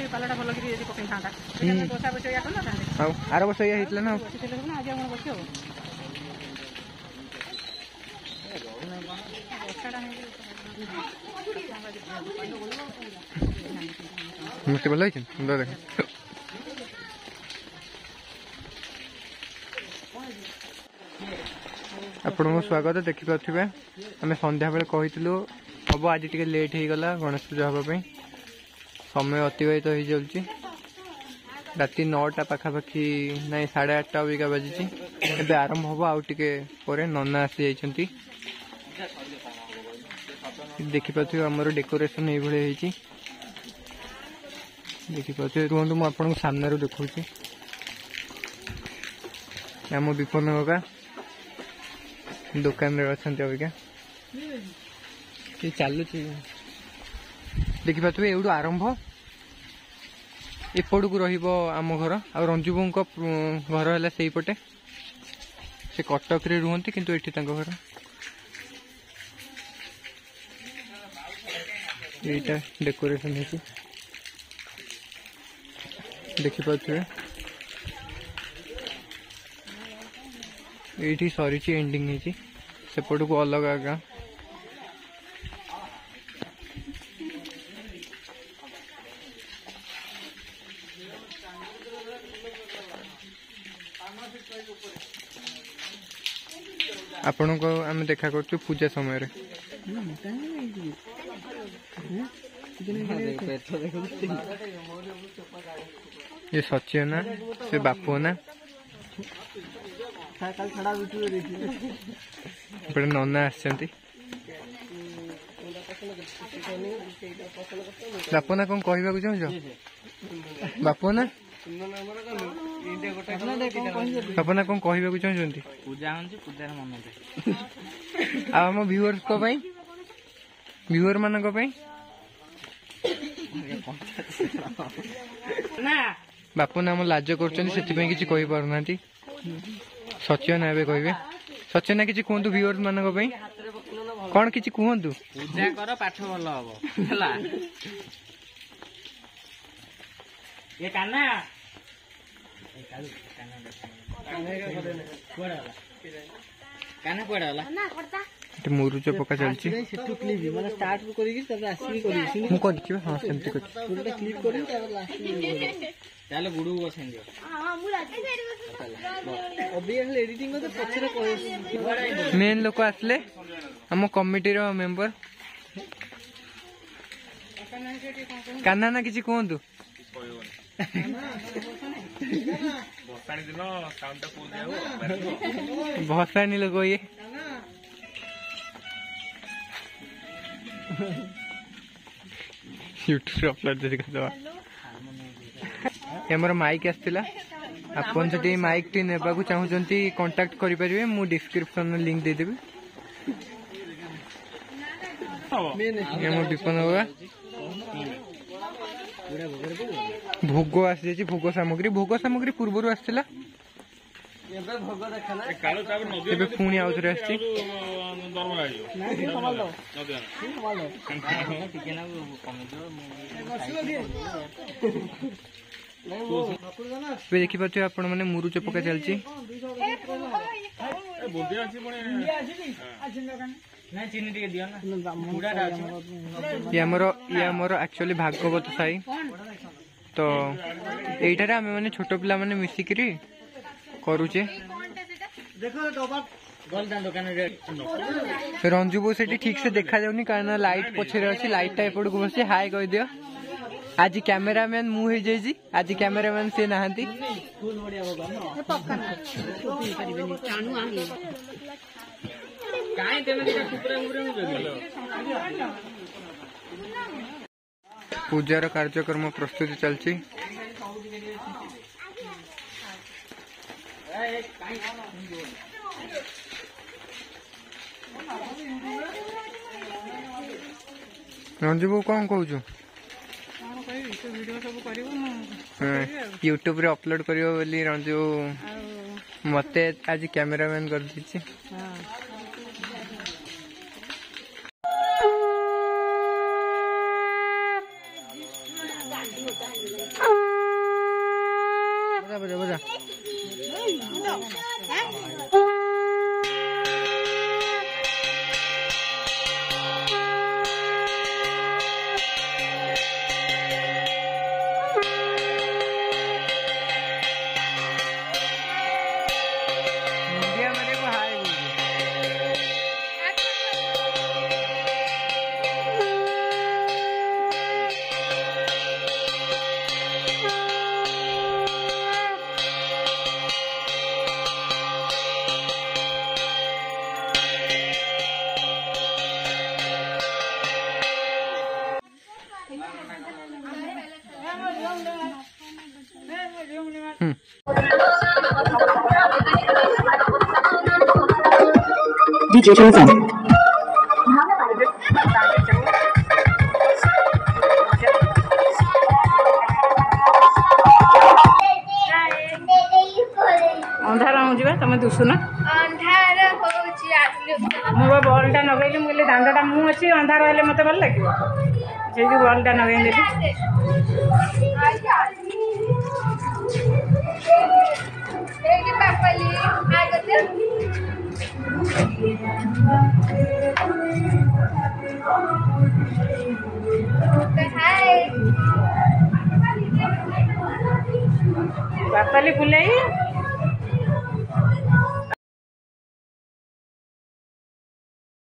पालाटा भल कि पकई था बसा बस या करना आर वर्ष या होता ना आज आम बस मत भल देख आपण स्वागत देखिपे आम संध्या बेले कहूँ हम आज टे लेट हो गला गणेश पूजा हाँपाई समय अतिबाहित हो जाऊँगी राति 9टा पाखापाखि ना 8:30 अबिका बाजी ए आरंभ हम आउ टे नना आसी जाइंट देखिपे आमर डेकोरेशन ये देखिपे रुहतु मुझे सामने देखा आम विपन का दुकान रे अच्छा अबिका चलु देखिपे एवढू आरंभ एपड़ को रम घर आ रंजू बो घर है से पटे से कटक रे रुहती किंतु एठी तांको घर एटा डेकोरेशन है देखिपे ये सरी एंडिंग है सेपट को अलग आगा आपण को आम देखा कर पूजा समय ये सची ना से बापू ना नना आसती बापू ना कौन कहवा चाहूच बापू ना सपना कौन कहवा चाहते पूजा पूजार मन आम व्यूअर्स व्यूअर मान बापू ना आम लाज कर किसी कही पारना सच्य ना ए कहे सच्य ना किसी कहतु व्यूअर्स मान कौन किसी कहतु पूजा कर पाठ भल हम ये काना मुरुच पका चलती मेन लोक आसले आम कमिटी मेंबर काना ना किसी कहतु भसाणी लोग ये यूट्यूब अपलोड हमर माइक आसला आपन जदि माइक टी नेबा को चाहूचंती कांटेक्ट करि परिबे मु डिस्क्रिप्शन में लिंक दे देबे हमर विपन होगा भोग आसी भोग सामग्री पूर्व आसला पुणी आउ थे देखिपे आपण मैंने मुरुच पका चलती ये एक्चुअली भागवत साई तो यहीठार आम मैंने छोट पिला मैंने मिसिकी करुचे रंजू बो से ठीक से देखा जाऊनी कारण लाइट पछरे अच्छी लाइट टा एपड़ को बसी हाय कह दियो आज कैमरामैन मु हो जाई आज कैमरामैन से नहांती पूजार कार्यक्रम प्रस्तुति चलती रंजू बाबू कौन कहूँ यूट्यूब रे अपलोड करियो बोली रंजू मते आज कैमरामैन कर दीची DJ turns on. अंधार हो तुम दुसुना मो बल्टा नगैली मुझे दांडा मुझे अंधार हेल्ले मत भल लगे से बल्टा नगैली बापाली फुलाई